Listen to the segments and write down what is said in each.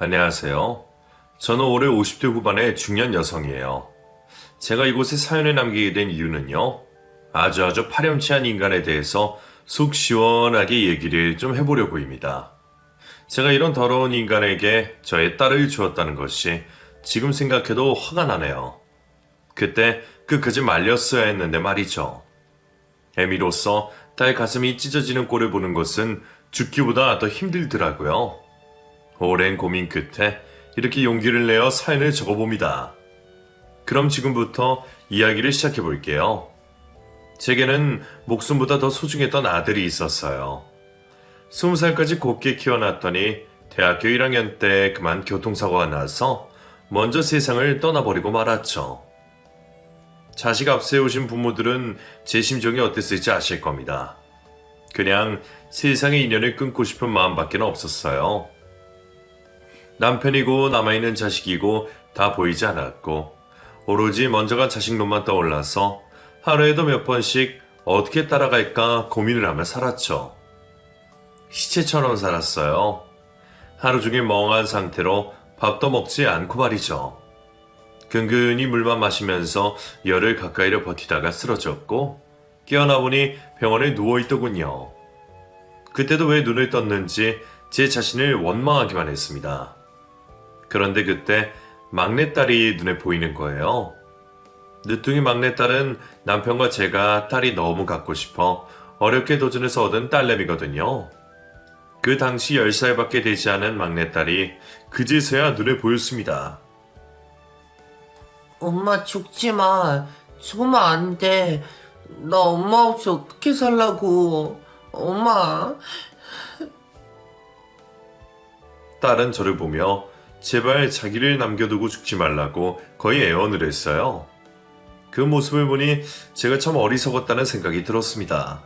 안녕하세요. 저는 올해 50대 후반의 중년 여성이에요. 제가 이곳에 사연을 남기게 된 이유는요. 아주 파렴치한 인간에 대해서 속 시원하게 얘기를 좀 해보려고입니다. 제가 이런 더러운 인간에게 저의 딸을 주었다는 것이 지금 생각해도 화가 나네요. 그때 끝까지 말렸어야 했는데 말이죠. 애미로서 딸 가슴이 찢어지는 꼴을 보는 것은 죽기보다 더 힘들더라고요. 오랜 고민 끝에 이렇게 용기를 내어 사연을 적어봅니다. 그럼 지금부터 이야기를 시작해 볼게요. 제게는 목숨보다 더 소중했던 아들이 있었어요. 20살까지 곱게 키워놨더니 대학교 1학년 때 그만 교통사고가 나서 먼저 세상을 떠나버리고 말았죠. 자식 앞세우신 부모들은 제 심정이 어땠을지 아실 겁니다. 그냥 세상의 인연을 끊고 싶은 마음밖에 없었어요. 남편이고 남아있는 자식이고 다 보이지 않았고 오로지 먼저가 자식놈만 떠올라서 하루에도 몇 번씩 어떻게 따라갈까 고민을 하며 살았죠. 시체처럼 살았어요. 하루 종일 멍한 상태로 밥도 먹지 않고 말이죠. 근근히 물만 마시면서 열흘 가까이를 버티다가 쓰러졌고 깨어나 보니 병원에 누워있더군요. 그때도 왜 눈을 떴는지 제 자신을 원망하기만 했습니다. 그런데 그때 막내딸이 눈에 보이는 거예요. 늦둥이 막내딸은 남편과 제가 딸이 너무 갖고 싶어 어렵게 도전해서 얻은 딸내미거든요. 그 당시 10살밖에 되지 않은 막내딸이 그제서야 눈에 보였습니다. 엄마 죽지 마. 죽으면 안 돼. 나 엄마 없이 어떻게 살라고. 엄마. 딸은 저를 보며 제발 자기를 남겨두고 죽지 말라고 거의 애원을 했어요. 그 모습을 보니 제가 참 어리석었다는 생각이 들었습니다.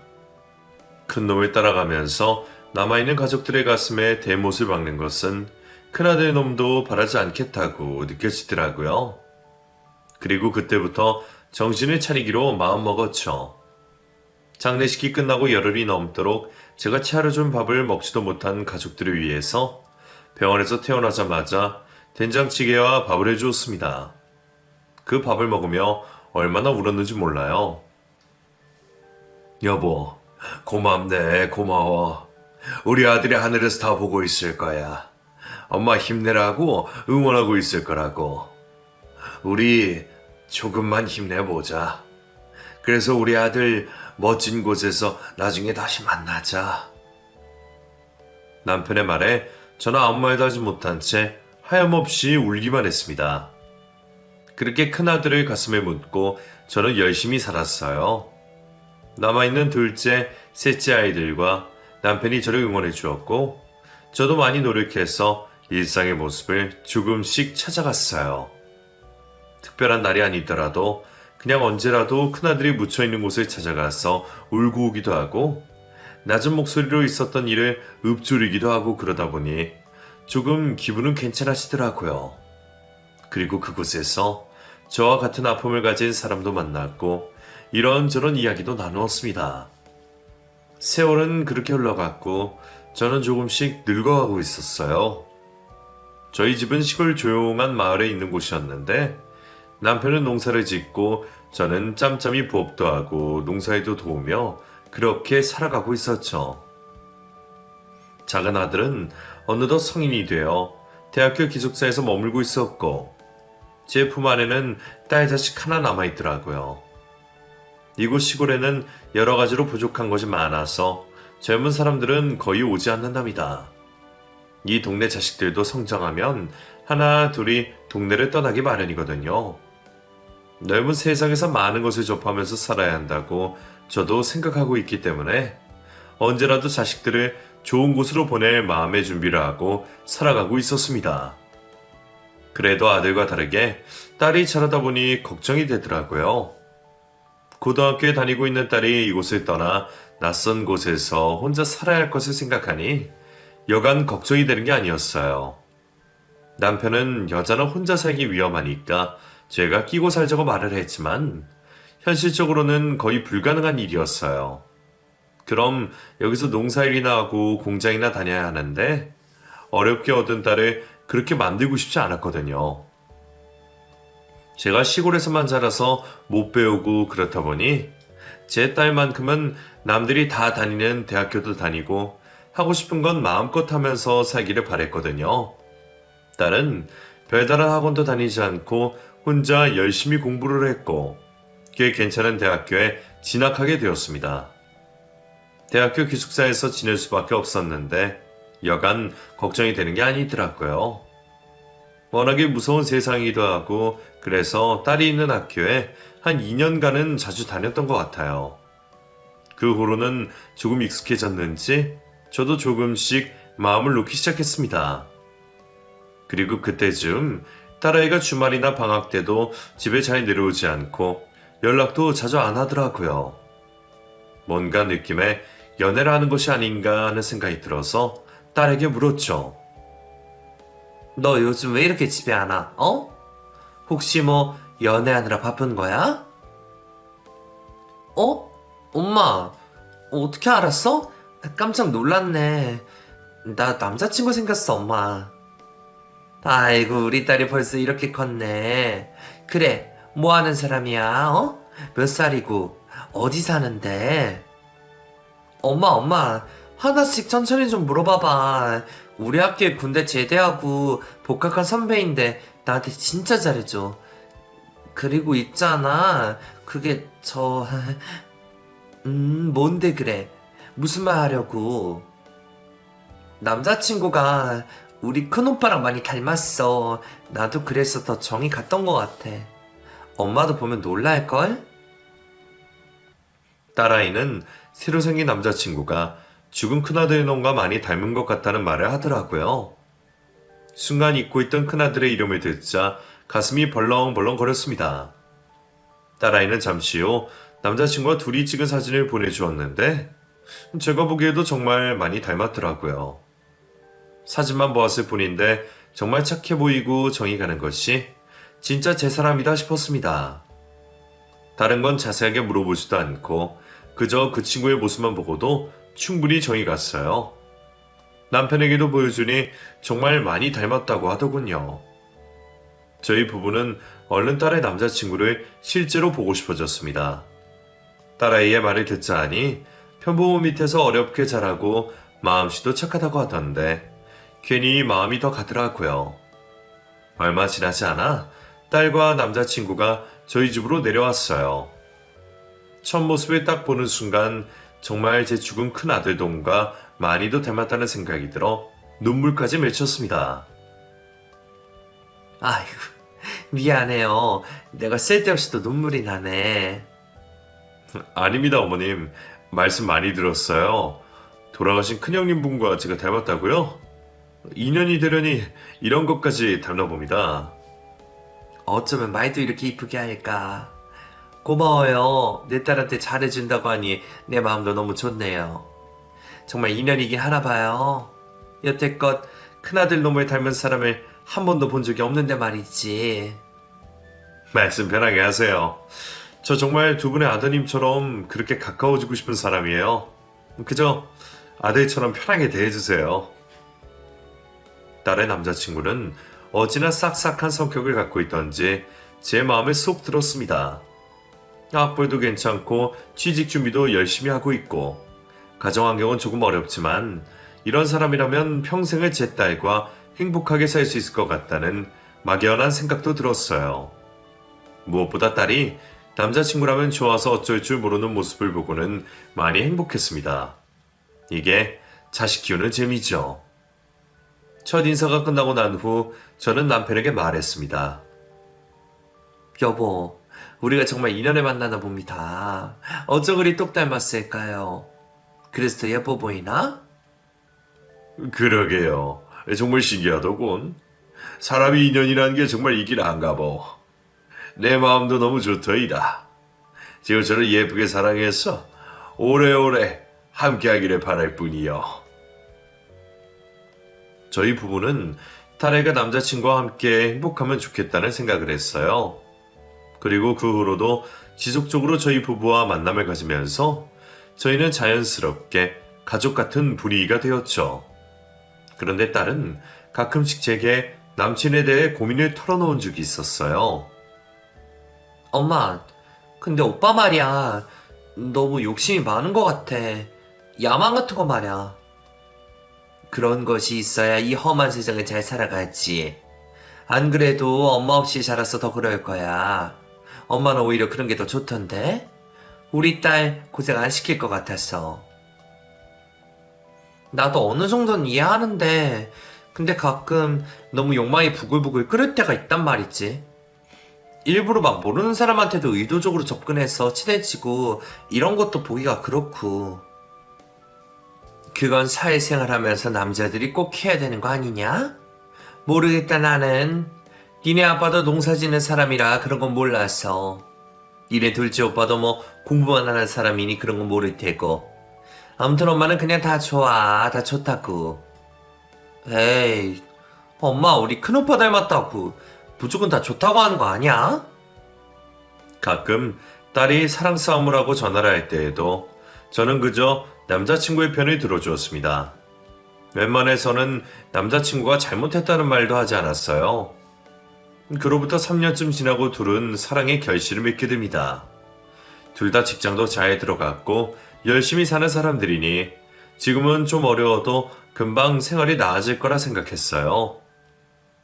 큰 놈을 따라가면서 남아있는 가족들의 가슴에 대못을 박는 것은 큰아들 놈도 바라지 않겠다고 느껴지더라고요. 그리고 그때부터 정신을 차리기로 마음먹었죠. 장례식이 끝나고 열흘이 넘도록 제가 차려준 밥을 먹지도 못한 가족들을 위해서 병원에서 태어나자마자 된장찌개와 밥을 해주었습니다. 그 밥을 먹으며 얼마나 울었는지 몰라요. 여보, 고맙네, 고마워. 우리 아들이 하늘에서 다 보고 있을 거야. 엄마 힘내라고 응원하고 있을 거라고. 우리 조금만 힘내보자. 그래서 우리 아들 멋진 곳에서 나중에 다시 만나자. 남편의 말에 저는 아무 말도 하지 못한 채 하염없이 울기만 했습니다. 그렇게 큰아들을 가슴에 묻고 저는 열심히 살았어요. 남아있는 둘째, 셋째 아이들과 남편이 저를 응원해 주었고 저도 많이 노력해서 일상의 모습을 조금씩 찾아갔어요. 특별한 날이 아니더라도 그냥 언제라도 큰아들이 묻혀있는 곳을 찾아가서 울고 오기도 하고 낮은 목소리로 있었던 일을 읊조리기도 하고 그러다 보니 조금 기분은 괜찮아지더라고요. 그리고 그곳에서 저와 같은 아픔을 가진 사람도 만났고 이런저런 이야기도 나누었습니다. 세월은 그렇게 흘러갔고 저는 조금씩 늙어가고 있었어요. 저희 집은 시골 조용한 마을에 있는 곳이었는데 남편은 농사를 짓고 저는 짬짬이 부업도 하고 농사에도 도우며 그렇게 살아가고 있었죠. 작은 아들은 어느덧 성인이 되어 대학교 기숙사에서 머물고 있었고 제 품 안에는 딸 자식 하나 남아있더라고요. 이곳 시골에는 여러 가지로 부족한 것이 많아서 젊은 사람들은 거의 오지 않는답니다. 이 동네 자식들도 성장하면 하나 둘이 동네를 떠나기 마련이거든요. 넓은 세상에서 많은 것을 접하면서 살아야 한다고 저도 생각하고 있기 때문에 언제라도 자식들을 좋은 곳으로 보낼 마음의 준비를 하고 살아가고 있었습니다. 그래도 아들과 다르게 딸이 자라다 보니 걱정이 되더라고요. 고등학교에 다니고 있는 딸이 이곳을 떠나 낯선 곳에서 혼자 살아야 할 것을 생각하니 여간 걱정이 되는 게 아니었어요. 남편은 여자는 혼자 살기 위험하니까 제가 끼고 살자고 말을 했지만 현실적으로는 거의 불가능한 일이었어요. 그럼 여기서 농사일이나 하고 공장이나 다녀야 하는데 어렵게 얻은 딸을 그렇게 만들고 싶지 않았거든요. 제가 시골에서만 자라서 못 배우고 그렇다 보니 제 딸만큼은 남들이 다 다니는 대학교도 다니고 하고 싶은 건 마음껏 하면서 살기를 바랬거든요. 딸은 별다른 학원도 다니지 않고 혼자 열심히 공부를 했고 꽤 괜찮은 대학교에 진학하게 되었습니다. 대학교 기숙사에서 지낼 수밖에 없었는데 여간 걱정이 되는 게 아니더라고요. 워낙에 무서운 세상이기도 하고 그래서 딸이 있는 학교에 한 2년간은 자주 다녔던 것 같아요. 그 후로는 조금 익숙해졌는지 저도 조금씩 마음을 놓기 시작했습니다. 그리고 그때쯤 딸아이가 주말이나 방학 때도 집에 잘 내려오지 않고 연락도 자주 안 하더라고요. 뭔가 느낌에 연애를 하는 것이 아닌가 하는 생각이 들어서 딸에게 물었죠. 너 요즘 왜 이렇게 집에 안 와? 어? 혹시 뭐 연애하느라 바쁜 거야? 어? 엄마, 어떻게 알았어? 깜짝 놀랐네. 나 남자친구 생겼어, 엄마. 아이고, 우리 딸이 벌써 이렇게 컸네. 그래, 뭐 하는 사람이야, 어? 몇 살이고, 어디 사는데? 엄마, 하나씩 천천히 좀 물어봐봐. 우리 학교에 군대 제대하고 복학한 선배인데 나한테 진짜 잘해줘. 그리고 있잖아. 그게 뭔데 그래? 무슨 말 하려고? 남자친구가 우리 큰오빠랑 많이 닮았어. 나도 그래서 더 정이 갔던 것 같아. 엄마도 보면 놀랄걸? 딸아이는 새로 생긴 남자친구가 죽은 큰아들의 놈과 많이 닮은 것 같다는 말을 하더라고요. 순간 잊고 있던 큰아들의 이름을 듣자 가슴이 벌렁벌렁 거렸습니다. 딸아이는 잠시 후 남자친구와 둘이 찍은 사진을 보내주었는데 제가 보기에도 정말 많이 닮았더라고요. 사진만 보았을 뿐인데 정말 착해 보이고 정이 가는 것이 진짜 제 사람이다 싶었습니다. 다른 건 자세하게 물어보지도 않고 그저 그 친구의 모습만 보고도 충분히 정이 갔어요. 남편에게도 보여주니 정말 많이 닮았다고 하더군요. 저희 부부는 얼른 딸의 남자친구를 실제로 보고 싶어졌습니다. 딸아이의 말을 듣자 하니 편부모 밑에서 어렵게 자라고 마음씨도 착하다고 하던데 괜히 마음이 더 가더라고요. 얼마 지나지 않아 딸과 남자친구가 저희 집으로 내려왔어요. 첫 모습을 딱 보는 순간 정말 제 죽은 큰 아들 놈과 많이도 닮았다는 생각이 들어 눈물까지 맺혔습니다. 아이고, 미안해요. 내가 쓸데없이 또 눈물이 나네. 아닙니다, 어머님. 말씀 많이 들었어요. 돌아가신 큰형님 분과 제가 닮았다고요? 2년이 되려니 이런 것까지 닮나 봅니다. 어쩌면 말도 이렇게 이쁘게 할까. 고마워요. 내 딸한테 잘해준다고 하니 내 마음도 너무 좋네요. 정말 인연이긴 하나 봐요. 여태껏 큰아들 놈을 닮은 사람을 한 번도 본 적이 없는데 말이지. 말씀 편하게 하세요. 저 정말 두 분의 아드님처럼 그렇게 가까워지고 싶은 사람이에요. 그저 아들처럼 편하게 대해주세요. 딸의 남자친구는 어찌나 싹싹한 성격을 갖고 있던지 제 마음에 쏙 들었습니다. 학벌도 괜찮고 취직 준비도 열심히 하고 있고 가정 환경은 조금 어렵지만 이런 사람이라면 평생을 제 딸과 행복하게 살 수 있을 것 같다는 막연한 생각도 들었어요. 무엇보다 딸이 남자친구라면 좋아서 어쩔 줄 모르는 모습을 보고는 많이 행복했습니다. 이게 자식 키우는 재미죠. 첫 인사가 끝나고 난 후 저는 남편에게 말했습니다. 여보, 우리가 정말 인연을 만나나 봅니다. 어쩌 그리 똑 닮았을까요? 그래서 더 예뻐 보이나? 그러게요. 정말 신기하더군. 사람이 인연이라는 게 정말 있긴 한가 보. 내 마음도 너무 좋더이다. 지금 저를 예쁘게 사랑해서 오래오래 함께하기를 바랄 뿐이요. 저희 부부는 딸애가 남자친구와 함께 행복하면 좋겠다는 생각을 했어요. 그리고 그 후로도 지속적으로 저희 부부와 만남을 가지면서 저희는 자연스럽게 가족 같은 분위기가 되었죠. 그런데 딸은 가끔씩 제게 남친에 대해 고민을 털어놓은 적이 있었어요. 엄마, 근데 오빠 말이야. 너무 욕심이 많은 것 같아. 야망 같은 거 말이야. 그런 것이 있어야 이 험한 세상을 잘 살아가지. 안 그래도 엄마 없이 자라서 더 그럴 거야. 엄마는 오히려 그런 게 더 좋던데? 우리 딸 고생 안 시킬 것 같아서. 나도 어느 정도는 이해하는데, 근데 가끔 너무 욕망이 부글부글 끓을 때가 있단 말이지. 일부러 막 모르는 사람한테도 의도적으로 접근해서 친해지고 이런 것도 보기가 그렇고. 그건 사회생활 하면서 남자들이 꼭 해야 되는 거 아니냐? 모르겠다 나는. 니네 아빠도 농사 짓는 사람이라 그런 건 몰라서. 니네 둘째 오빠도 뭐 공부만 하는 사람이니 그런 건 모를 테고. 아무튼 엄마는 그냥 다 좋아. 다 좋다고. 에이, 엄마 우리 큰오빠 닮았다고. 무조건 다 좋다고 하는 거 아니야? 가끔 딸이 사랑 싸움을 하고 전화를 할 때에도 저는 그저 남자친구의 편을 들어주었습니다. 웬만해서는 남자친구가 잘못했다는 말도 하지 않았어요. 그로부터 3년쯤 지나고 둘은 사랑의 결실을 맺게 됩니다. 둘 다 직장도 잘 들어갔고 열심히 사는 사람들이니 지금은 좀 어려워도 금방 생활이 나아질 거라 생각했어요.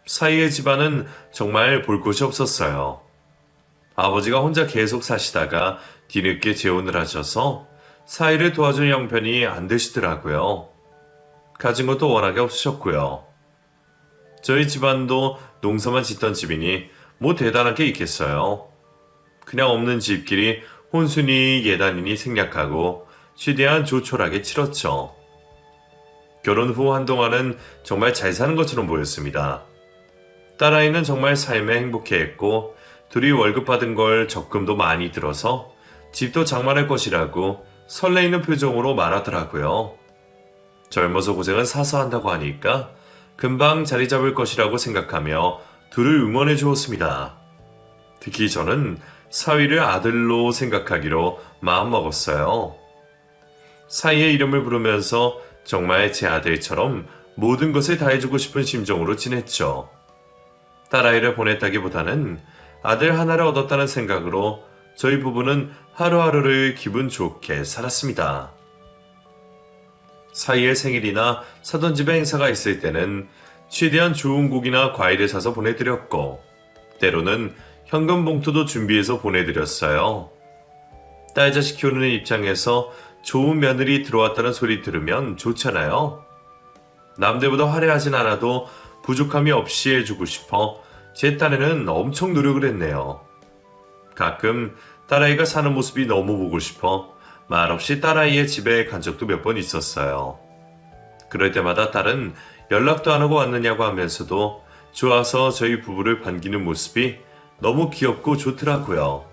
사이의 집안은 정말 볼 곳이 없었어요. 아버지가 혼자 계속 사시다가 뒤늦게 재혼을 하셔서 사이를 도와줄 형편이 안 되시더라고요. 가진 것도 워낙에 없으셨고요. 저희 집안도 농사만 짓던 집이니 뭐 대단한 게 있겠어요. 그냥 없는 집끼리 혼순이 예단이니 생략하고 최대한 조촐하게 치렀죠. 결혼 후 한동안은 정말 잘 사는 것처럼 보였습니다. 딸아이는 정말 삶에 행복해했고 둘이 월급 받은 걸 적금도 많이 들어서 집도 장만할 것이라고 설레이는 표정으로 말하더라고요. 젊어서 고생은 사서 한다고 하니까 금방 자리 잡을 것이라고 생각하며 둘을 응원해 주었습니다. 특히 저는 사위를 아들로 생각하기로 마음먹었어요. 사위의 이름을 부르면서 정말 제 아들처럼 모든 것을 다해주고 싶은 심정으로 지냈죠. 딸아이를 보냈다기보다는 아들 하나를 얻었다는 생각으로 저희 부부는 하루하루를 기분 좋게 살았습니다. 사이의 생일이나 사돈 집에 행사가 있을 때는 최대한 좋은 고기나 과일을 사서 보내드렸고 때로는 현금 봉투도 준비해서 보내드렸어요. 딸 자식 키우는 입장에서 좋은 며느리 들어왔다는 소리 들으면 좋잖아요. 남들보다 화려하진 않아도 부족함이 없이 해주고 싶어 제 딴에는 엄청 노력을 했네요. 가끔 딸아이가 사는 모습이 너무 보고 싶어 말없이 딸아이의 집에 간 적도 몇 번 있었어요. 그럴 때마다 딸은 연락도 안 하고 왔느냐고 하면서도 좋아서 저희 부부를 반기는 모습이 너무 귀엽고 좋더라고요.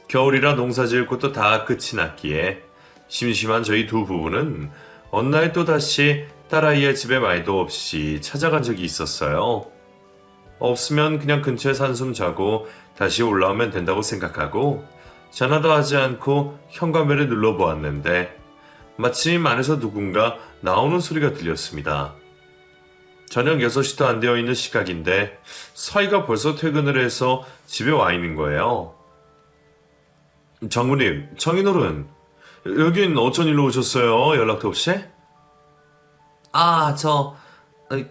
겨울이라 농사 지을 곳도 다 끝이 났기에 심심한 저희 두 부부는 어느 날 또다시 딸아이의 집에 말도 없이 찾아간 적이 있었어요. 없으면 그냥 근처에 한숨 자고 다시 올라오면 된다고 생각하고 전화도 하지 않고 현관벨을 눌러보았는데 마침 안에서 누군가 나오는 소리가 들렸습니다. 저녁 6시도 안 되어 있는 시각인데 사이가 벌써 퇴근을 해서 집에 와 있는 거예요. 장모님, 장인어른, 여긴 어쩐 일로 오셨어요? 연락도 없이?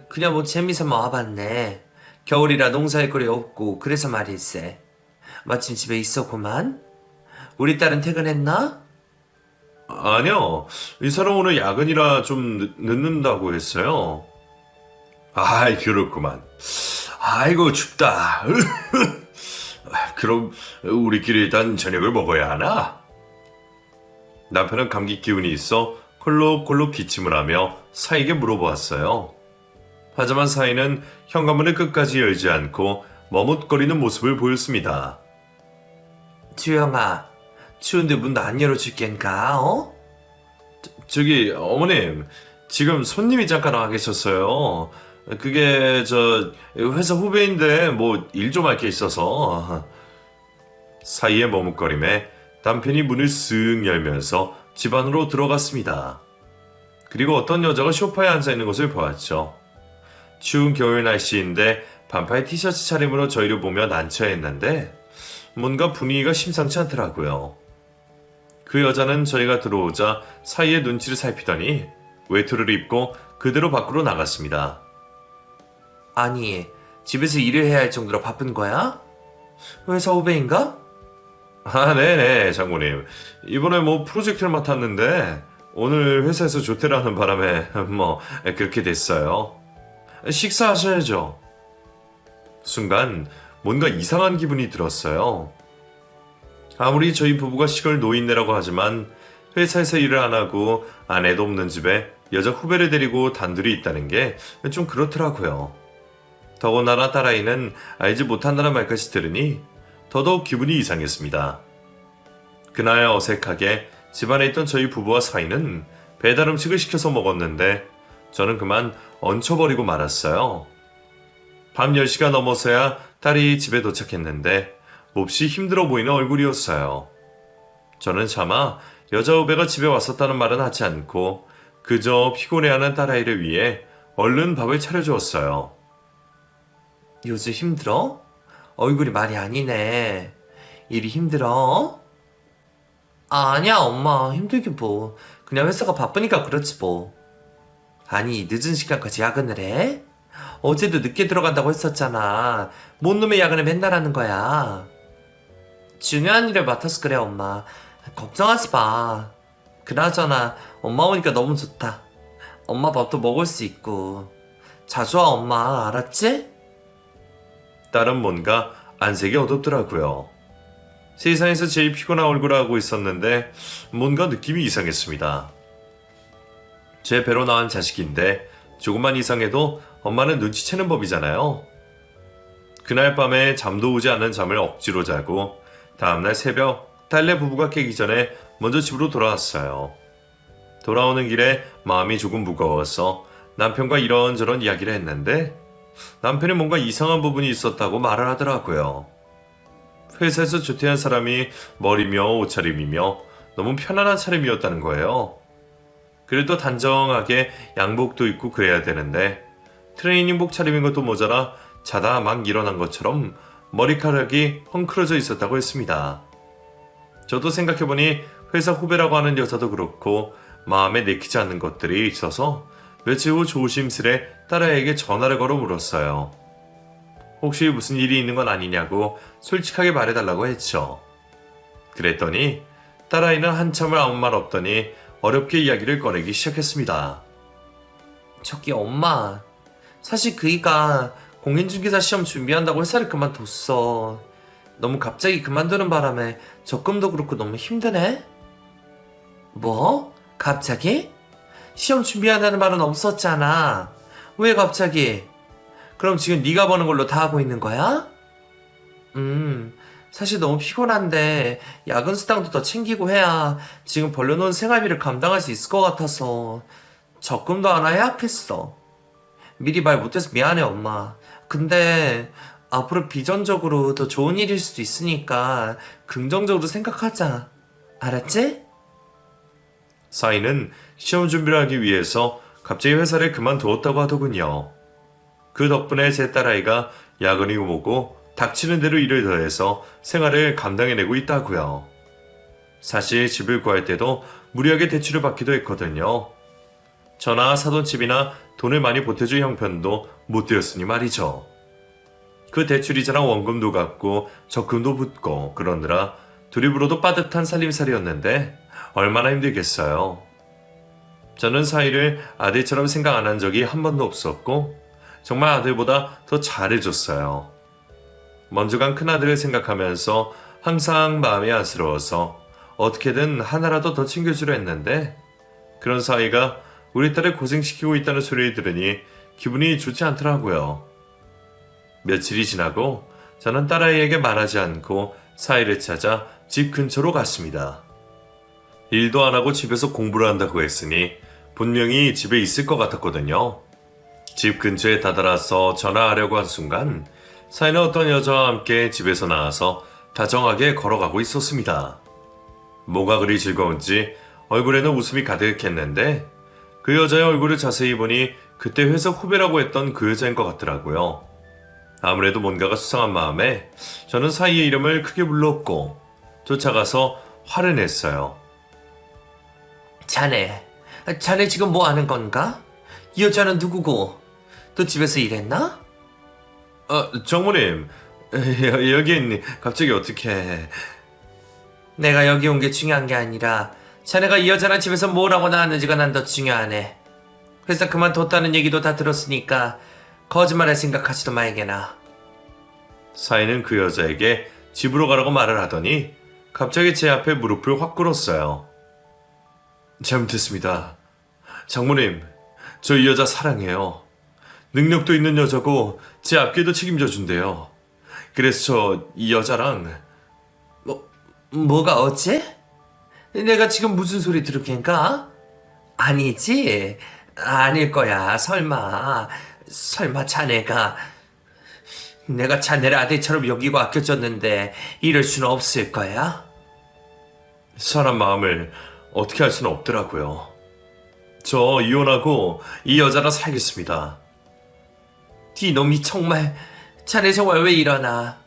그냥 뭐 재미삼아 와봤네. 겨울이라 농사할 거리 없고 그래서 말일세. 마침 집에 있었구만. 우리 딸은 퇴근했나? 아니요, 이 사람 오늘 야근이라 좀 늦는다고 했어요. 아이, 그렇구만. 아이고, 춥다. 그럼 우리끼리 일단 저녁을 먹어야 하나? 남편은 감기 기운이 있어 콜록콜록 기침을 하며 사이에게 물어보았어요. 하지만 사이는 현관문을 끝까지 열지 않고 머뭇거리는 모습을 보였습니다. 주영아, 추운데 문도 안 열어줄겐가, 어? 저기 어머님, 지금 손님이 잠깐 와 계셨어요. 그게 저 회사 후배인데 뭐 일 좀 할 게 있어서. 사이의 머뭇거림에 남편이 문을 쓱 열면서 집 안으로 들어갔습니다. 그리고 어떤 여자가 소파에 앉아 있는 것을 보았죠. 추운 겨울 날씨인데 반팔 티셔츠 차림으로 저희를 보며 난처했는데 뭔가 분위기가 심상치 않더라고요. 그 여자는 저희가 들어오자 사이에 눈치를 살피더니 외투를 입고 그대로 밖으로 나갔습니다. 아니, 집에서 일을 해야 할 정도로 바쁜 거야? 회사 후배인가? 아, 네네, 장모님. 이번에 프로젝트를 맡았는데 오늘 회사에서 조퇴를 하는 바람에 그렇게 됐어요. 식사하셔야죠. 순간 뭔가 이상한 기분이 들었어요. 아무리 저희 부부가 시골 노인네라고 하지만 회사에서 일을 안 하고 아내도 없는 집에 여자 후배를 데리고 단둘이 있다는 게 좀 그렇더라고요. 더군다나 딸아이는 알지 못한다는 말까지 들으니 더더욱 기분이 이상했습니다. 그날 어색하게 집안에 있던 저희 부부와 사이는 배달 음식을 시켜서 먹었는데 저는 그만 얹혀버리고 말았어요. 밤 10시가 넘어서야 딸이 집에 도착했는데 몹시 힘들어 보이는 얼굴이었어요. 저는 차마 여자 후배가 집에 왔었다는 말은 하지 않고 그저 피곤해하는 딸아이를 위해 얼른 밥을 차려주었어요. 요즘 힘들어? 얼굴이 말이 아니네. 일이 힘들어? 아니야, 엄마. 힘들긴 뭐. 그냥 회사가 바쁘니까 그렇지 뭐. 아니, 늦은 시간까지 야근을 해? 어제도 늦게 들어간다고 했었잖아. 뭔 놈의 야근을 맨날 하는 거야. 중요한 일을 맡아서 그래, 엄마. 걱정하지 마. 그나저나 엄마 오니까 너무 좋다. 엄마 밥도 먹을 수 있고. 자주 와, 엄마. 알았지? 딸은 뭔가 안색이 어둡더라고요. 세상에서 제일 피곤한 얼굴을 하고 있었는데 뭔가 느낌이 이상했습니다. 제 배로 나온 자식인데 조금만 이상해도 엄마는 눈치채는 법이잖아요. 그날 밤에 잠도 오지 않는 잠을 억지로 자고 다음날 새벽 딸네 부부가 깨기 전에 먼저 집으로 돌아왔어요. 돌아오는 길에 마음이 조금 무거워서 남편과 이런저런 이야기를 했는데 남편이 뭔가 이상한 부분이 있었다고 말을 하더라고요. 회사에서 조퇴한 사람이 머리며 옷차림이며 너무 편안한 차림이었다는 거예요. 그래도 단정하게 양복도 입고 그래야 되는데 트레이닝복 차림인 것도 모자라 자다 막 일어난 것처럼 머리카락이 헝클어져 있었다고 했습니다. 저도 생각해보니 회사 후배라고 하는 여자도 그렇고 마음에 내키지 않는 것들이 있어서 며칠 후 조심스레 딸아이에게 전화를 걸어 물었어요. 혹시 무슨 일이 있는 건 아니냐고 솔직하게 말해달라고 했죠. 그랬더니 딸아이는 한참을 아무 말 없더니 어렵게 이야기를 꺼내기 시작했습니다. 저기 엄마, 사실 그이가 공인중개사 시험 준비한다고 회사를 그만뒀어. 너무 갑자기 그만두는 바람에 적금도 그렇고 너무 힘드네? 뭐? 갑자기? 시험 준비한다는 말은 없었잖아. 왜 갑자기? 그럼 지금 네가 버는 걸로 다 하고 있는 거야? 사실 너무 피곤한데 야근 수당도 더 챙기고 해야 지금 벌려놓은 생활비를 감당할 수 있을 것 같아서 적금도 하나 해약했어. 미리 말 못해서 미안해, 엄마. 근데 앞으로 비전적으로 더 좋은 일일 수도 있으니까 긍정적으로 생각하자. 알았지? 사이는 시험 준비를 하기 위해서 갑자기 회사를 그만두었다고 하더군요. 그 덕분에 제 딸아이가 야근이고 뭐고 닥치는 대로 일을 더해서 생활을 감당해내고 있다고요. 사실 집을 구할 때도 무리하게 대출을 받기도 했거든요. 저나 사돈 집이나 돈을 많이 보태줄 형편도 못 되었으니 말이죠. 그 대출이자랑 원금도 갚고 적금도 붙고 그러느라 둘이 불어도 빠듯한 살림살이였는데 얼마나 힘들겠어요. 저는 사이를 아들처럼 생각 안 한 적이 한 번도 없었고 정말 아들보다 더 잘해줬어요. 먼저 간 큰아들을 생각하면서 항상 마음이 안쓰러워서 어떻게든 하나라도 더 챙겨주려 했는데 그런 사이가 우리 딸을 고생시키고 있다는 소리를 들으니 기분이 좋지 않더라고요. 며칠이 지나고 저는 딸아이에게 말하지 않고 사이를 찾아 집 근처로 갔습니다. 일도 안 하고 집에서 공부를 한다고 했으니 분명히 집에 있을 것 같았거든요. 집 근처에 다다라서 전화하려고 한 순간 사이는 어떤 여자와 함께 집에서 나와서 다정하게 걸어가고 있었습니다. 뭐가 그리 즐거운지 얼굴에는 웃음이 가득했는데 그 여자의 얼굴을 자세히 보니 그때 회사 후배라고 했던 그 여자인 것 같더라고요. 아무래도 뭔가가 수상한 마음에 저는 사이의 이름을 크게 불렀고 쫓아가서 화를 냈어요. 자네 지금 뭐 하는 건가? 이 여자는 누구고? 또 집에서 일했나? 정모님, 여긴 갑자기 어떻게... 내가 여기 온 게 중요한 게 아니라 자네가 이 여자랑 집에서 뭘 하고 나왔는지가 난 더 중요하네. 회사 그만뒀다는 얘기도 다 들었으니까 거짓말할 생각하지도 말게나. 사이는 그 여자에게 집으로 가라고 말을 하더니 갑자기 제 앞에 무릎을 확 꿇었어요. 잘못했습니다. 장모님, 저 이 여자 사랑해요. 능력도 있는 여자고 제 앞길도 책임져 준대요. 그래서 저 이 여자랑... 뭐가 어째? 내가 지금 무슨 소리 들을겐가? 아니지? 아닐 거야. 설마 자네가... 내가 자네를 아들처럼 여기고 아껴줬는데 이럴 수는 없을 거야? 사람 마음을 어떻게 할 수는 없더라고요. 저 이혼하고 이 여자랑 살겠습니다. 이놈이 정말... 자네 정말 왜 이러나?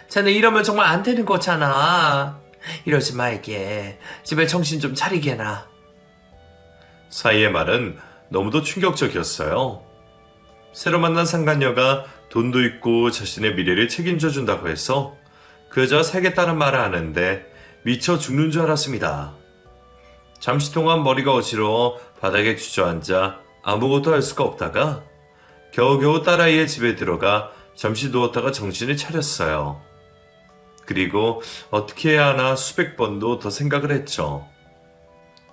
자네 이러면 정말 안 되는 거잖아. 이러지 말게. 집에 정신 좀 차리게나. 사이의 말은 너무도 충격적이었어요. 새로 만난 상간녀가 돈도 있고 자신의 미래를 책임져 준다고 해서 그 여자와 살겠다는 말을 하는데 미쳐 죽는 줄 알았습니다. 잠시 동안 머리가 어지러워 바닥에 주저앉아 아무것도 할 수가 없다가 겨우겨우 딸아이의 집에 들어가 잠시 누웠다가 정신을 차렸어요. 그리고 어떻게 해야 하나 수백 번도 더 생각을 했죠.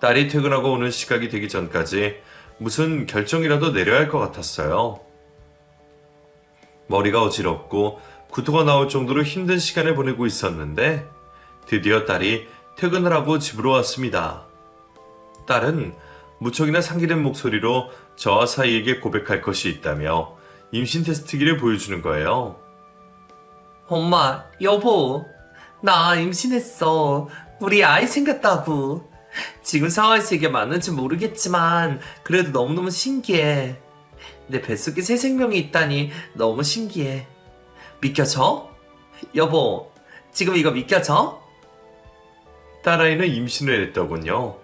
딸이 퇴근하고 오는 시각이 되기 전까지 무슨 결정이라도 내려야 할 것 같았어요. 머리가 어지럽고 구토가 나올 정도로 힘든 시간을 보내고 있었는데 드디어 딸이 퇴근을 하고 집으로 왔습니다. 딸은 무척이나 상기된 목소리로 저와 사이에게 고백할 것이 있다며 임신 테스트기를 보여주는 거예요. 엄마, 여보, 나 임신했어. 우리 아이 생겼다고. 지금 상황에서 이게 맞는지 모르겠지만 그래도 너무너무 신기해. 내 뱃속에 새 생명이 있다니 너무 신기해. 믿겨져? 여보, 지금 이거 믿겨져? 딸아이는 임신을 했더군요.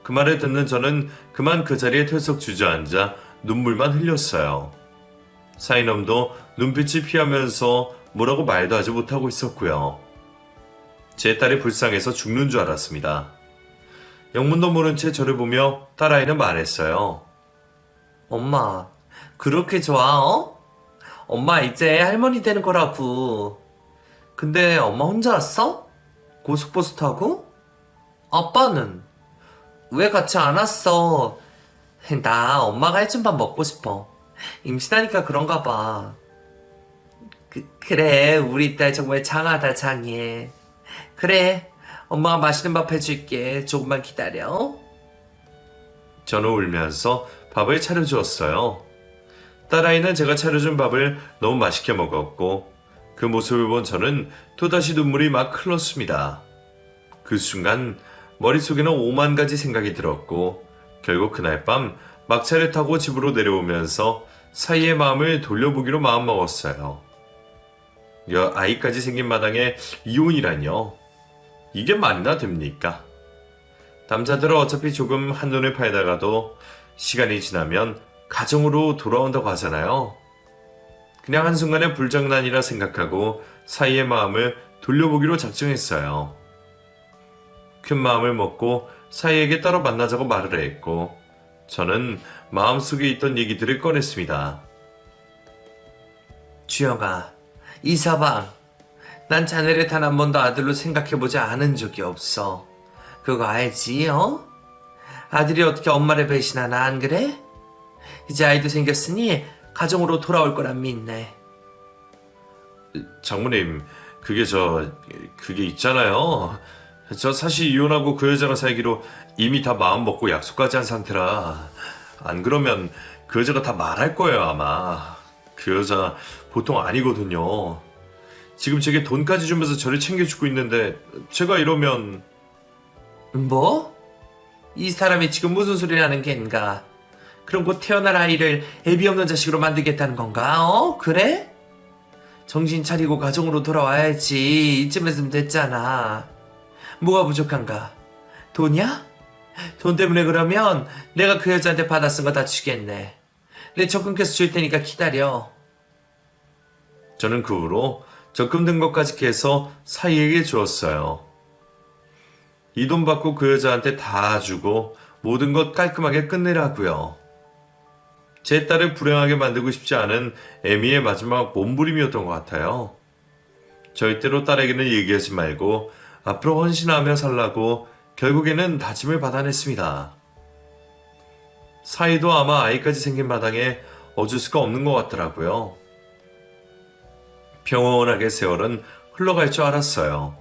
그 말을 듣는 저는 그만 그 자리에 털썩 주저앉아 눈물만 흘렸어요. 사이놈도 눈빛이 피하면서 뭐라고 말도 하지 못하고 있었고요. 제 딸이 불쌍해서 죽는 줄 알았습니다. 영문도 모른 채 저를 보며 딸아이는 말했어요. 엄마, 그렇게 좋아, 어? 엄마 이제 할머니 되는 거라고. 근데 엄마 혼자 왔어? 고속버스 타고? 아빠는? 왜 같이 안 왔어? 나 엄마가 해준 밥 먹고 싶어. 임신하니까 그런가 봐. 그래, 우리 딸 정말 장하다, 장해. 그래, 엄마가 맛있는 밥 해줄게. 조금만 기다려. 저는 울면서 밥을 차려주었어요. 딸아이는 제가 차려준 밥을 너무 맛있게 먹었고 그 모습을 본 저는 또다시 눈물이 막 흘렀습니다. 그 순간 머릿속에는 5만 가지 생각이 들었고 결국 그날 밤 막차를 타고 집으로 내려오면서 사이의 마음을 돌려보기로 마음먹었어요. 아이까지 생긴 마당에 이혼이라뇨. 이게 말이나 됩니까? 남자들은 어차피 조금 한눈을 팔다가도 시간이 지나면 가정으로 돌아온다고 하잖아요. 그냥 한순간의 불장난이라 생각하고 사이의 마음을 돌려보기로 작정했어요. 큰 마음을 먹고 사이에게 따로 만나자고 말을 했고 저는 마음속에 있던 얘기들을 꺼냈습니다. 주영아, 이서방, 난 자네를 단 한 번도 아들로 생각해보지 않은 적이 없어. 그거 알지, 어? 아들이 어떻게 엄마를 배신하나, 안 그래? 이제 아이도 생겼으니 가정으로 돌아올 거란 믿네. 장모님, 그게 있잖아요. 저 사실 이혼하고 그 여자랑 살기로 이미 다 마음 먹고 약속까지 한 상태라. 안 그러면 그 여자가 다 말할 거예요, 아마. 그 여자 보통 아니거든요. 지금 제게 돈까지 주면서 저를 챙겨주고 있는데 제가 이러면... 뭐? 이 사람이 지금 무슨 소리를 하는 겐가? 그럼 곧 태어날 아이를 애비 없는 자식으로 만들겠다는 건가? 그래? 정신 차리고 가정으로 돌아와야지. 이쯤에서면 됐잖아. 뭐가 부족한가? 돈이야? 돈 때문에 그러면 내가 그 여자한테 받아 쓴 거 다 주겠네. 내 적금해서 줄 테니까 기다려. 저는 그 후로 적금 든 것까지 깨서 사이에게 주었어요. 이 돈 받고 그 여자한테 다 주고 모든 것 깔끔하게 끝내라고요. 제 딸을 불행하게 만들고 싶지 않은 에미의 마지막 몸부림이었던 것 같아요. 절대로 딸에게는 얘기하지 말고 앞으로 헌신하며 살라고 결국에는 다짐을 받아냈습니다. 사이도 아마 아이까지 생긴 마당에 어쩔 수가 없는 것 같더라고요. 평온하게 세월은 흘러갈 줄 알았어요.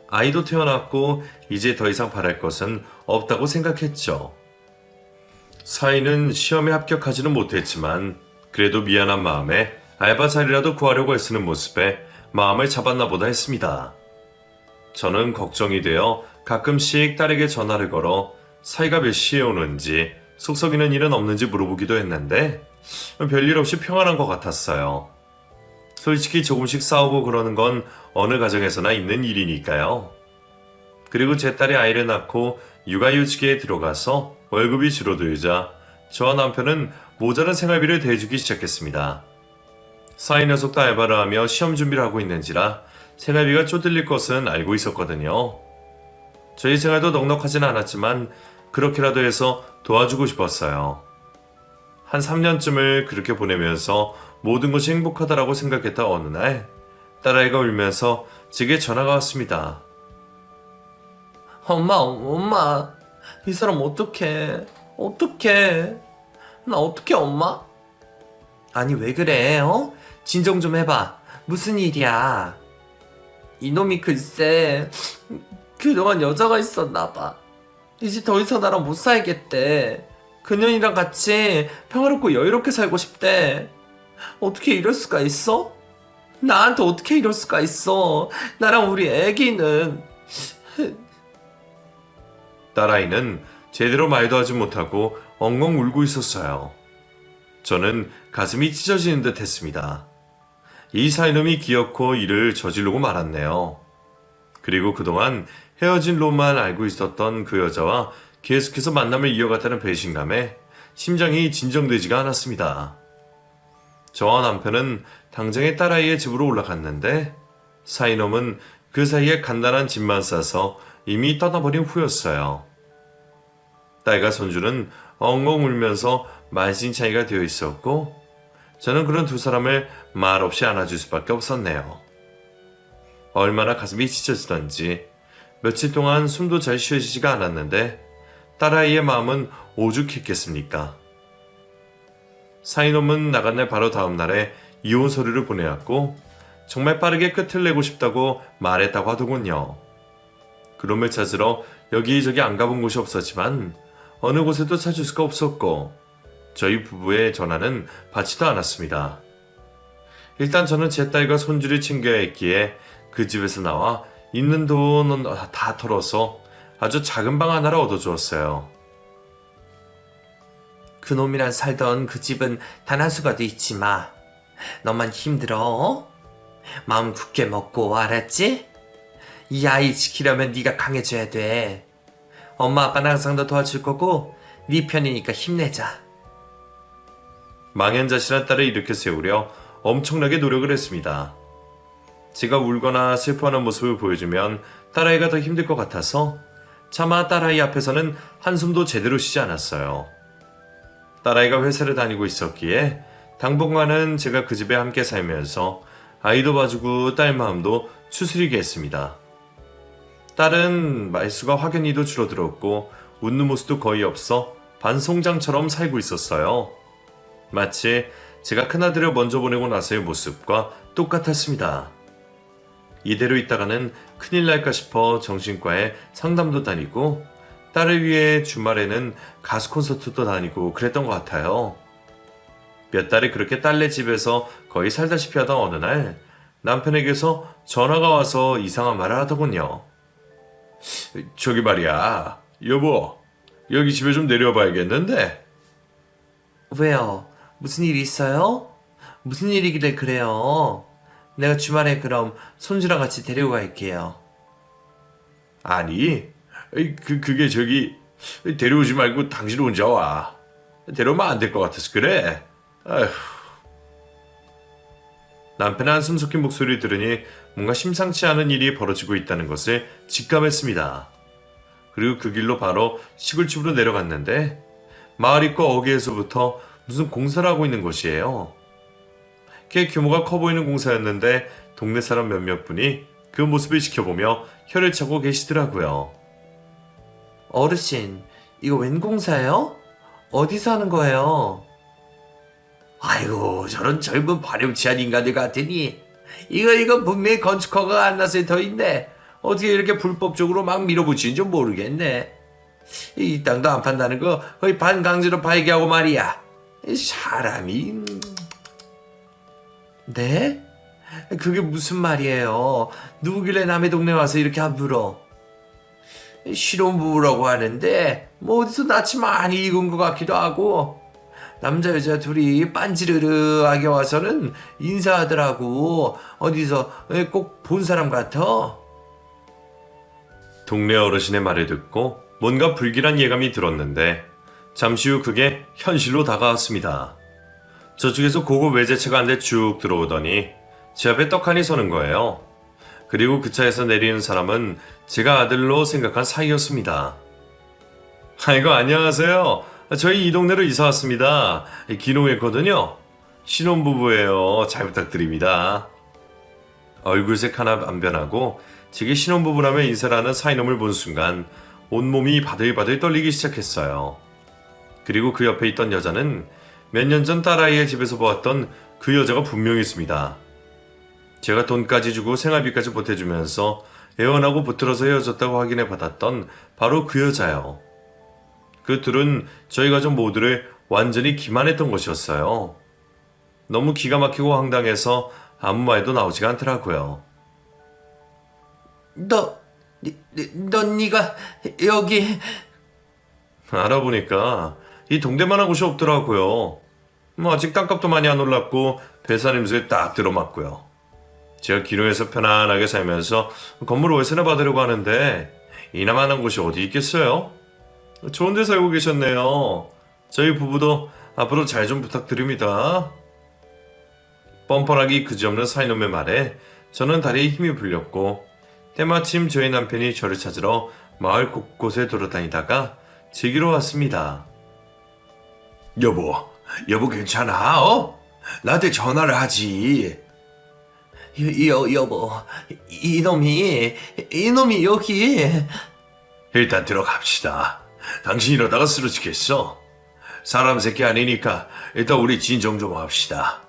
아이도 태어났고 이제 더 이상 바랄 것은 없다고 생각했죠. 사이는 시험에 합격하지는 못했지만 그래도 미안한 마음에 알바 자리라도 구하려고 애쓰는 모습에 마음을 잡았나 보다 했습니다. 저는 걱정이 되어 가끔씩 딸에게 전화를 걸어 사이가 몇 시에 오는지 속썩이는 일은 없는지 물어보기도 했는데 별일 없이 평안한 것 같았어요. 솔직히 조금씩 싸우고 그러는 건 어느 가정에서나 있는 일이니까요. 그리고 제 딸이 아이를 낳고 육아휴직에 들어가서 월급이 줄어들자 저와 남편은 모자란 생활비를 대주기 시작했습니다. 사이 녀석도 알바를 하며 시험 준비를 하고 있는지라 생활비가 쪼들릴 것은 알고 있었거든요. 저희 생활도 넉넉하진 않았지만 그렇게라도 해서 도와주고 싶었어요. 한 3년쯤을 그렇게 보내면서 모든 것이 행복하다라고 생각했다 어느 날 딸아이가 울면서 제게 전화가 왔습니다. 엄마, 이 사람 어떡해? 나 어떡해, 엄마? 아니, 왜 그래, 진정 좀 해봐. 무슨 일이야? 이놈이 글쎄, 그동안 여자가 있었나봐. 이제 더 이상 나랑 못 살겠대. 그년이랑 같이 평화롭고 여유롭게 살고 싶대. 어떻게 이럴 수가 있어? 나한테 어떻게 이럴 수가 있어? 나랑 우리 애기는. 딸아이는 제대로 말도 하지 못하고 엉엉 울고 있었어요. 저는 가슴이 찢어지는 듯 했습니다. 이 사이놈이 기어코 이를 저지르고 말았네요. 그리고 그동안 헤어진 로만 알고 있었던 그 여자와 계속해서 만남을 이어갔다는 배신감에 심장이 진정되지가 않았습니다. 저와 남편은 당장에 딸아이의 집으로 올라갔는데 사이놈은 그 사이에 간단한 짐만 싸서 이미 떠나버린 후였어요. 딸과 손주는 엉엉 울면서 만신창이가 되어 있었고 저는 그런 두 사람을 말없이 안아줄 수밖에 없었네요. 얼마나 가슴이 찢어지던지 며칠 동안 숨도 잘 쉬어지지가 않았는데 딸아이의 마음은 오죽했겠습니까? 사이놈은 나간 날 바로 다음 날에 이혼 서류를 보내왔고 정말 빠르게 끝을 내고 싶다고 말했다고 하더군요. 그놈을 찾으러 여기저기 안 가본 곳이 없었지만 어느 곳에도 찾을 수가 없었고 저희 부부의 전화는 받지도 않았습니다. 일단 저는 제 딸과 손주를 챙겨야 했기에 그 집에서 나와 있는 돈은 다 털어서 아주 작은 방 하나를 얻어주었어요. 그놈이랑 살던 그 집은 단 한 수가도 있지 마. 너만 힘들어. 마음 굳게 먹고 알았지? 이 아이 지키려면 네가 강해져야 돼. 엄마 아빠는 항상 너 도와줄 거고 네 편이니까 힘내자. 망연자실한 딸을 일으켜 세우려 엄청나게 노력을 했습니다. 제가 울거나 슬퍼하는 모습을 보여주면 딸아이가 더 힘들 것 같아서 차마 딸아이 앞에서는 한숨도 제대로 쉬지 않았어요. 딸아이가 회사를 다니고 있었기에 당분간은 제가 그 집에 함께 살면서 아이도 봐주고 딸 마음도 추스리게 했습니다. 딸은 말수가 확연히도 줄어들었고 웃는 모습도 거의 없어 반송장처럼 살고 있었어요. 마치 제가 큰아들을 먼저 보내고 나서의 모습과 똑같았습니다. 이대로 있다가는 큰일 날까 싶어 정신과에 상담도 다니고 딸을 위해 주말에는 가수 콘서트도 다니고 그랬던 것 같아요. 몇 달이 그렇게 딸네 집에서 거의 살다시피 하던 어느 날 남편에게서 전화가 와서 이상한 말을 하더군요. 저기 말이야, 여보, 여기 집에 좀 내려봐야겠는데? 왜요? 무슨 일 있어요? 무슨 일이길래 그래요? 내가 주말에 그럼 손주랑 같이 데리고 갈게요. 아니, 그게 저기, 데려오지 말고 당신 혼자 와. 데려오면 안 될 것 같아서 그래. 아휴. 남편의 한숨 섞인 목소리를 들으니 뭔가 심상치 않은 일이 벌어지고 있다는 것을 직감했습니다. 그리고 그 길로 바로 시골집으로 내려갔는데 마을 입구 어귀에서부터 무슨 공사를 하고 있는 것이에요. 꽤 규모가 커 보이는 공사였는데 동네 사람 몇몇 분이 그 모습을 지켜보며 혀를 차고 계시더라고요. 어르신, 이거 웬 공사예요? 어디서 하는 거예요? 아이고, 저런 젊은 발육치한 인간들 같으니 이거 분명히 건축허가가 안 났을 터인데 어떻게 이렇게 불법적으로 막 밀어붙이는 줄 모르겠네. 이 땅도 안 판다는 거 거의 반강제로 팔게 하고 말이야. 사람이... 네? 그게 무슨 말이에요? 누구길래 남의 동네 와서 이렇게 함부로? 신혼부부라고 하는데 뭐 어디서 낯이 많이 익은 것 같기도 하고 남자 여자 둘이 빤지르르하게 와서는 인사하더라고. 어디서 꼭 본 사람 같아? 동네 어르신의 말을 듣고 뭔가 불길한 예감이 들었는데 잠시 후 그게 현실로 다가왔습니다. 저쪽에서 고급 외제차가 한 대 쭉 들어오더니 제 앞에 떡하니 서는 거예요. 그리고 그 차에서 내리는 사람은 제가 아들로 생각한 사이였습니다. 아이고, 안녕하세요. 저희 이 동네로 이사 왔습니다. 기농했거든요. 신혼부부예요. 잘 부탁드립니다. 얼굴색 하나 안 변하고 제게 신혼부부라며 인사를 하는 사이놈을 본 순간 온몸이 바들바들 떨리기 시작했어요. 그리고 그 옆에 있던 여자는 몇 년 전 딸아이의 집에서 보았던 그 여자가 분명했습니다. 제가 돈까지 주고 생활비까지 보태주면서 애원하고 붙들어서 헤어졌다고 확인해 받았던 바로 그 여자요. 그 둘은 저희 가족 모두를 완전히 기만했던 것이었어요. 너무 기가 막히고 황당해서 아무 말도 나오지가 않더라고요. 네가 여기... 알아보니까 이 동대만한 곳이 없더라고요. 아직 땅값도 많이 안 올랐고 배사 냄새에 딱 들어맞고요. 제가 기노에서 편안하게 살면서 건물 월세나 받으려고 하는데 이나만한 곳이 어디 있겠어요? 좋은 데 살고 계셨네요. 저희 부부도 앞으로 잘 좀 부탁드립니다. 뻔뻔하기 그지없는 사이놈의 말에 저는 다리에 힘이 풀렸고 때마침 저희 남편이 저를 찾으러 마을 곳곳에 돌아다니다가 제기로 왔습니다. 여보 괜찮아? 나한테 전화를 하지. 여보, 이놈이 여기... 일단 들어갑시다. 당신 이러다가 쓰러지겠어. 사람 새끼 아니니까 일단 우리 진정 좀 합시다.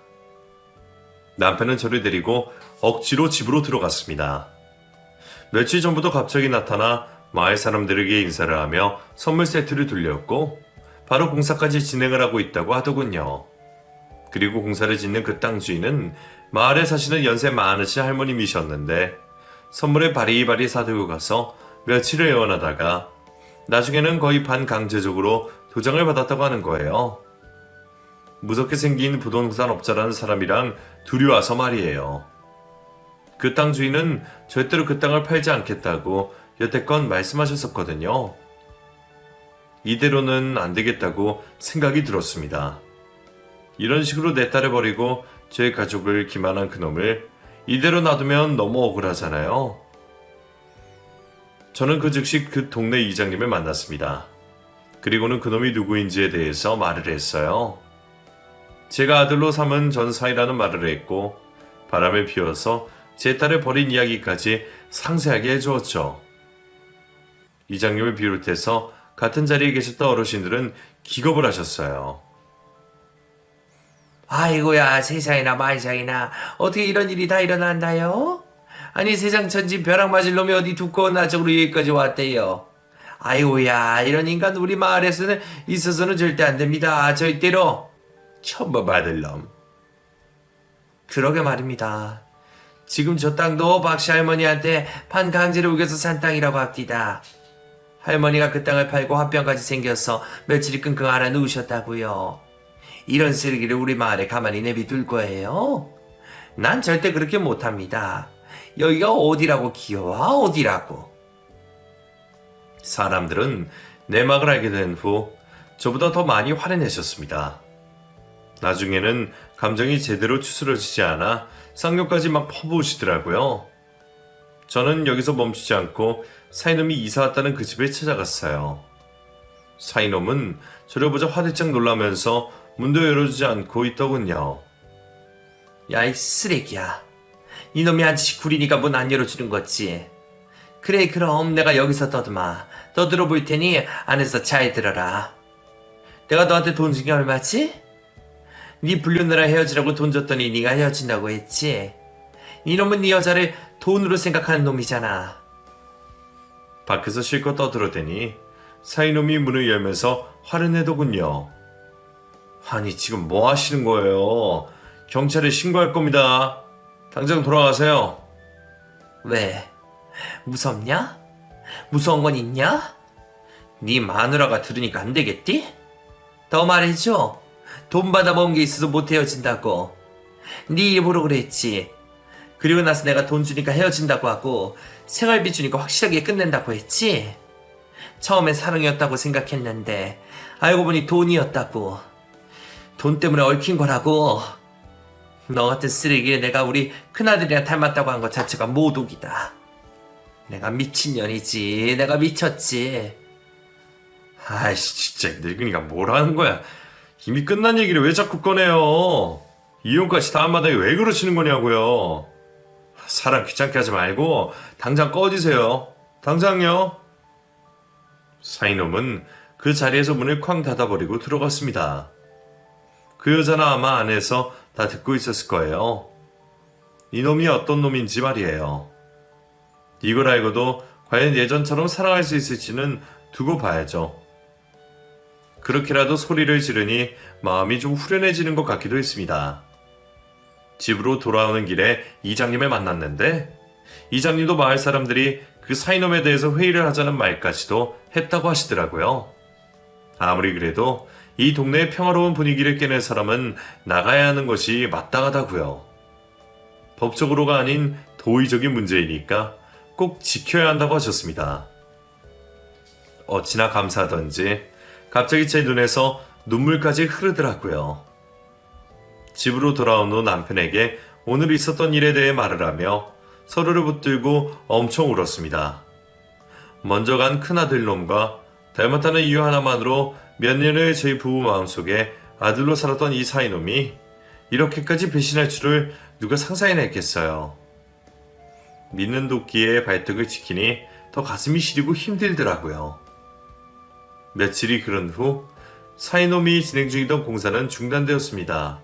남편은 저를 데리고 억지로 집으로 들어갔습니다. 며칠 전부터 갑자기 나타나 마을 사람들에게 인사를 하며 선물 세트를 돌렸고 바로 공사까지 진행을 하고 있다고 하더군요. 그리고 공사를 짓는 그 땅 주인은 마을에 사시는 연세 많으신 할머님이셨는데 선물을 바리바리 사들고 가서 며칠을 애원하다가 나중에는 거의 반강제적으로 도장을 받았다고 하는 거예요. 무섭게 생긴 부동산 업자라는 사람이랑 둘이 와서 말이에요. 그 땅 주인은 절대로 그 땅을 팔지 않겠다고 여태껏 말씀하셨었거든요. 이대로는 안 되겠다고 생각이 들었습니다. 이런 식으로 내 딸을 버리고 제 가족을 기만한 그놈을 이대로 놔두면 너무 억울하잖아요. 저는 그 즉시 그 동네 이장님을 만났습니다. 그리고는 그놈이 누구인지에 대해서 말을 했어요. 제가 아들로 삼은 전 사이라는 말을 했고 바람을 피워서 제 딸을 버린 이야기까지 상세하게 해주었죠. 이장님을 비롯해서 같은 자리에 계셨던 어르신들은 기겁을 하셨어요. 아이고야, 세상이나 만상이나 어떻게 이런 일이 다 일어난다요? 아니, 세상 천지 벼락 맞을 놈이 어디 두꺼운 나쪽으로 여기까지 왔대요. 아이고야, 이런 인간 우리 마을에서는 있어서는 절대 안 됩니다. 절대로. 천벌 받을 놈. 그러게 말입니다. 지금 저 땅도 박씨 할머니한테 반강제로 우겨서 산 땅이라고 합디다. 할머니가 그 땅을 팔고 화병까지 생겨서 며칠이 끙끙 앓아 누우셨다고요. 이런 쓰레기를 우리 마을에 가만히 내비둘 거예요? 난 절대 그렇게 못합니다. 여기가 어디라고 기어와 어디라고. 사람들은 내막을 알게 된 후 저보다 더 많이 화를 내셨습니다. 나중에는 감정이 제대로 추스러지지 않아 쌍욕까지 막 퍼부으시더라고요. 저는 여기서 멈추지 않고 사이놈이 이사 왔다는 그 집에 찾아갔어요. 사이놈은 저를 보자 화들짝 놀라면서 문도 열어주지 않고 있더군요. 야, 이 쓰레기야. 이놈이 아저씨 구리니까 문 안 열어주는 거지. 그래, 그럼 내가 여기서 떠들어 볼 테니 안에서 잘 들어라. 내가 너한테 돈 준 게 얼마지? 네 불륜느라 헤어지라고 돈 줬더니 네가 헤어진다고 했지. 이놈은 네 여자를 돈으로 생각하는 놈이잖아. 밖에서 실컷 떠들어대니 사이놈이 문을 열면서 화를 내더군요. 아니 지금 뭐 하시는 거예요? 경찰에 신고할 겁니다. 당장 돌아가세요. 왜? 무섭냐? 무서운 건 있냐? 네 마누라가 들으니까 안 되겠디? 더 말해줘. 돈 받아먹은 게 있어서 못 헤어진다고. 네 입으로 그랬지. 그리고 나서 내가 돈 주니까 헤어진다고 하고 생활비 주니까 확실하게 끝낸다고 했지. 처음엔 사랑이었다고 생각했는데 알고 보니 돈이었다고. 돈 때문에 얽힌 거라고. 너 같은 쓰레기에 내가 우리 큰아들이랑 닮았다고 한 것 자체가 모독이다. 내가 미친년이지. 내가 미쳤지. 아이씨 진짜 늙은이가 뭘 하는 거야. 이미 끝난 얘기를 왜 자꾸 꺼내요. 이혼까지 다 한마당에 왜 그러시는 거냐고요. 사람 귀찮게 하지 말고 당장 꺼지세요. 당장요. 사이놈은 그 자리에서 문을 쾅 닫아버리고 들어갔습니다. 그 여자는 아마 안에서 다 듣고 있었을 거예요. 이놈이 어떤 놈인지 말이에요. 이걸 알고도 과연 예전처럼 사랑할 수 있을지는 두고 봐야죠. 그렇게라도 소리를 지르니 마음이 좀 후련해지는 것 같기도 했습니다. 집으로 돌아오는 길에 이장님을 만났는데 이장님도 마을 사람들이 그 사이놈에 대해서 회의를 하자는 말까지도 했다고 하시더라고요. 아무리 그래도 이 동네의 평화로운 분위기를 깨낼 사람은 나가야 하는 것이 마땅하다고요. 법적으로가 아닌 도의적인 문제이니까 꼭 지켜야 한다고 하셨습니다. 어찌나 감사하던지 갑자기 제 눈에서 눈물까지 흐르더라고요. 집으로 돌아온 후 남편에게 오늘 있었던 일에 대해 말을 하며 서로를 붙들고 엄청 울었습니다. 먼저 간 큰아들 놈과 닮았다는 이유 하나만으로 몇 년을 저희 부부 마음속에 아들로 살았던 이 사이놈이 이렇게까지 배신할 줄을 누가 상상이나 했겠어요. 믿는 도끼의 발등을 지키니 더 가슴이 시리고 힘들더라고요. 며칠이 흐른 후 사이놈이 진행 중이던 공사는 중단되었습니다.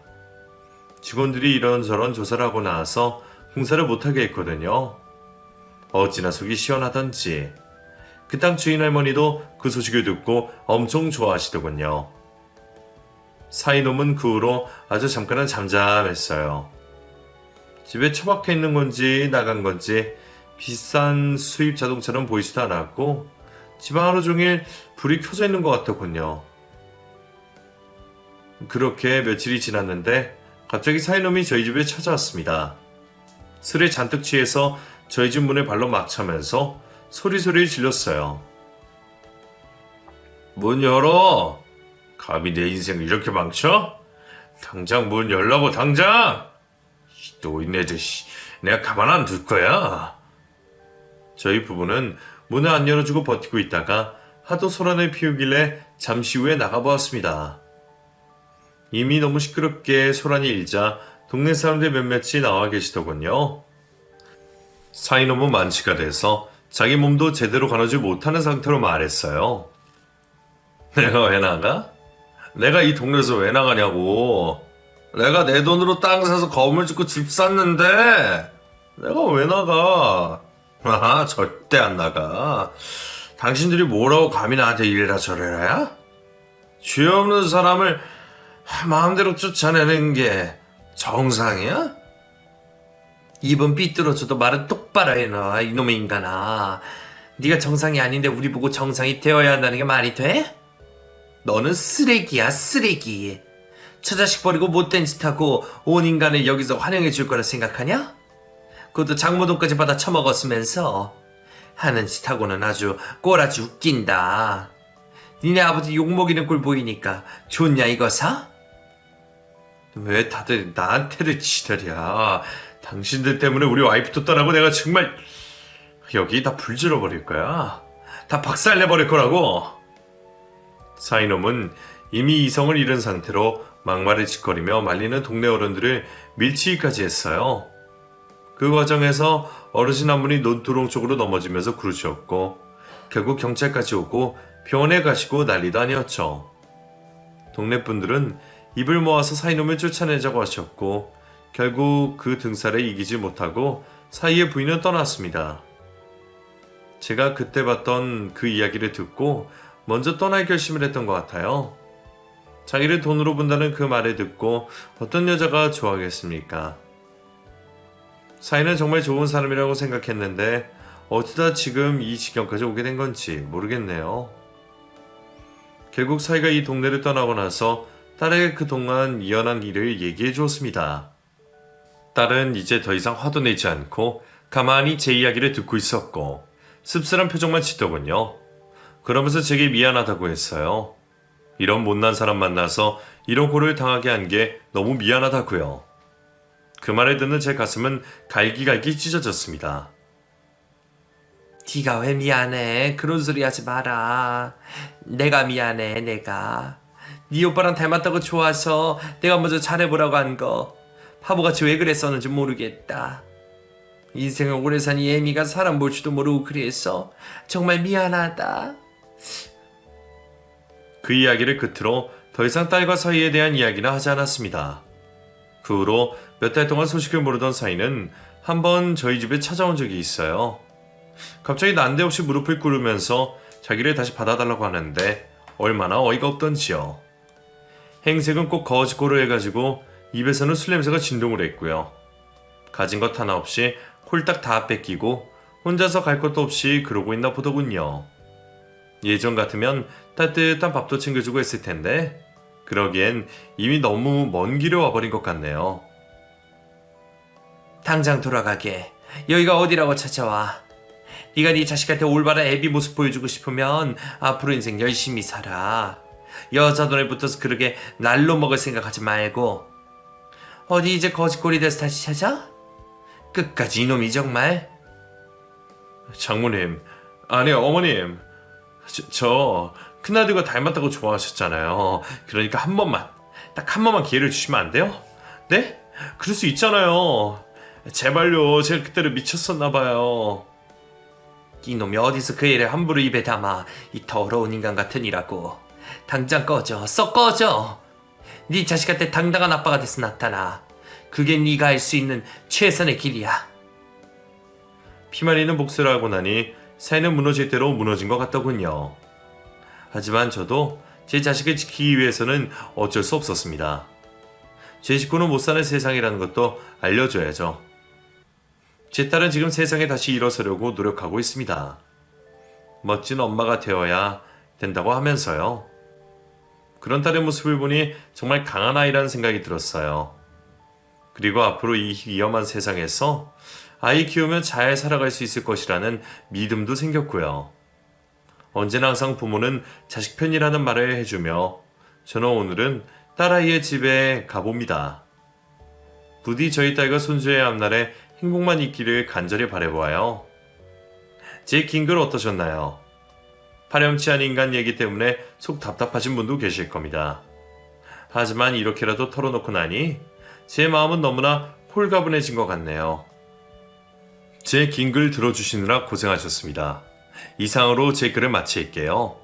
직원들이 이런저런 조사를 하고 나와서 공사를 못하게 했거든요. 어찌나 속이 시원하던지 그 땅 주인 할머니도 그 소식을 듣고 엄청 좋아하시더군요. 사이놈은 그 후로 아주 잠깐은 잠잠했어요. 집에 처박혀 있는 건지 나간 건지 비싼 수입 자동차는 보이지도 않았고 집안 하루 종일 불이 켜져 있는 것 같았군요. 그렇게 며칠이 지났는데 갑자기 사이놈이 저희 집에 찾아왔습니다. 술에 잔뜩 취해서 저희 집 문을 발로 막 차면서 소리소리 질렀어요. 문 열어! 감히 내 인생을 이렇게 망쳐? 당장 문 열라고 당장! 노인네들 내가 가만 안 둘 거야. 저희 부부는 문을 안 열어주고 버티고 있다가 하도 소란을 피우길래 잠시 후에 나가보았습니다. 이미 너무 시끄럽게 소란이 일자 동네 사람들 몇몇이 나와 계시더군요. 사이놈은 만취가 돼서 자기 몸도 제대로 가누지 못하는 상태로 말했어요. 내가 왜 나가? 내가 이 동네에서 왜 나가냐고. 내가 내 돈으로 땅 사서 건물 짓고 집 샀는데 내가 왜 나가? 아, 절대 안 나가. 당신들이 뭐라고 감히 나한테 이래라 저래라야? 죄 없는 사람을 마음대로 쫓아내는 게 정상이야? 입은 삐뚤어져도 말은 똑바로 해놔. 이놈의 인간아. 네가 정상이 아닌데 우리 보고 정상이 되어야 한다는 게 말이 돼? 너는 쓰레기야, 쓰레기. 저 자식 버리고 못된 짓 하고 온 인간을 여기서 환영해 줄 거라 생각하냐? 그것도 장모돈까지 받아 처먹었으면서 하는 짓 하고는 아주 꼬라지 웃긴다. 니네 아버지 욕먹이는 꼴 보이니까 좋냐 이거사? 왜 다들 나한테를 지랄이야. 당신들 때문에 우리 와이프도 떠나고 내가 정말 여기 다 불질러 버릴 거야. 다 박살내 버릴 거라고. 사이놈은 이미 이성을 잃은 상태로 막말을 짓거리며 말리는 동네 어른들을 밀치기까지 했어요. 그 과정에서 어르신 한 분이 논두렁 쪽으로 넘어지면서 구르셨고 결국 경찰까지 오고 병원에 가시고 난리도 아니었죠. 동네 분들은 입을 모아서 사이놈을 쫓아내자고 하셨고 결국 그 등살에 이기지 못하고 사이의 부인은 떠났습니다. 제가 그때 봤던 그 이야기를 듣고 먼저 떠날 결심을 했던 것 같아요. 자기를 돈으로 본다는 그 말을 듣고 어떤 여자가 좋아하겠습니까? 사이는 정말 좋은 사람이라고 생각했는데 어쩌다 지금 이 지경까지 오게 된 건지 모르겠네요. 결국 사이가 이 동네를 떠나고 나서 딸에게 그동안 이어난 일을 얘기해 주었습니다. 딸은 이제 더 이상 화도 내지 않고 가만히 제 이야기를 듣고 있었고 씁쓸한 표정만 짓더군요. 그러면서 제게 미안하다고 했어요. 이런 못난 사람 만나서 이런 꼴을 당하게 한 게 너무 미안하다고요. 그 말을 듣는 제 가슴은 갈기갈기 찢어졌습니다. 네가 왜 미안해? 그런 소리 하지 마라. 내가 미안해. 내가 네 오빠랑 닮았다고 좋아서 내가 먼저 잘해보라고 한 거 바보같이 왜 그랬었는지 모르겠다. 인생을 오래 산 이 애미가 사람 볼 줄도 모르고 그랬어. 정말 미안하다. 그 이야기를 끝으로 더 이상 딸과 사이에 대한 이야기는 하지 않았습니다. 그 후로 몇 달 동안 소식을 모르던 사이는 한번 저희 집에 찾아온 적이 있어요. 갑자기 난데없이 무릎을 꿇으면서 자기를 다시 받아달라고 하는데 얼마나 어이가 없던지요. 행색은 꼭 거짓고를 해가지고 입에서는 술 냄새가 진동을 했고요. 가진 것 하나 없이 홀딱 다 뺏기고 혼자서 갈 것도 없이 그러고 있나 보더군요. 예전 같으면 따뜻한 밥도 챙겨주고 했을 텐데 그러기엔 이미 너무 먼 길을 와버린 것 같네요. 당장 돌아가게. 여기가 어디라고 찾아와. 네가 네 자식한테 올바른 애비 모습 보여주고 싶으면 앞으로 인생 열심히 살아. 여자 돈에 붙어서 그렇게 날로 먹을 생각하지 말고. 어디 이제 거짓골이 돼서 다시 찾아? 끝까지 이놈이 정말. 장모님, 아니 어머님, 저 큰아들과 닮았다고 좋아하셨잖아요. 그러니까 한 번만, 딱 한 번만 기회를 주시면 안 돼요? 네? 그럴 수 있잖아요. 제발요, 제가 그때를 미쳤었나봐요. 이놈이 어디서 그 일을 함부로 입에 담아. 이 더러운 인간 같으니라고. 당장 꺼져. 썩 꺼져. 네 자식한테 당당한 아빠가 돼서 나타나. 그게 네가 할 수 있는 최선의 길이야. 피말리는 복수를 하고 나니 사이는 무너질 대로 무너진 것 같더군요. 하지만 저도 제 자식을 지키기 위해서는 어쩔 수 없었습니다. 제 식구는 못 사는 세상이라는 것도 알려줘야죠. 제 딸은 지금 세상에 다시 일어서려고 노력하고 있습니다. 멋진 엄마가 되어야 된다고 하면서요. 그런 딸의 모습을 보니 정말 강한 아이라는 생각이 들었어요. 그리고 앞으로 이 위험한 세상에서 아이 키우면 잘 살아갈 수 있을 것이라는 믿음도 생겼고요. 언제나 항상 부모는 자식 편이라는 말을 해주며 저는 오늘은 딸아이의 집에 가봅니다. 부디 저희 딸과 손주의 앞날에 행복만 있기를 간절히 바라보아요. 제 긴 글 어떠셨나요? 파렴치한 인간 얘기 때문에 속 답답하신 분도 계실 겁니다. 하지만 이렇게라도 털어놓고 나니 제 마음은 너무나 홀가분해진 것 같네요. 제 긴 글 들어주시느라 고생하셨습니다. 이상으로 제 글을 마칠게요.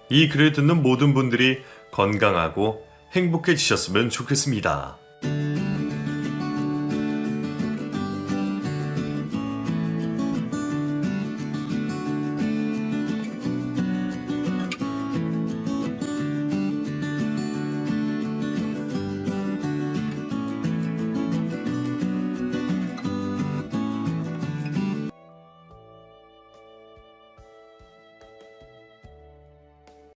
이 글을 듣는 모든 분들이 건강하고 행복해지셨으면 좋겠습니다.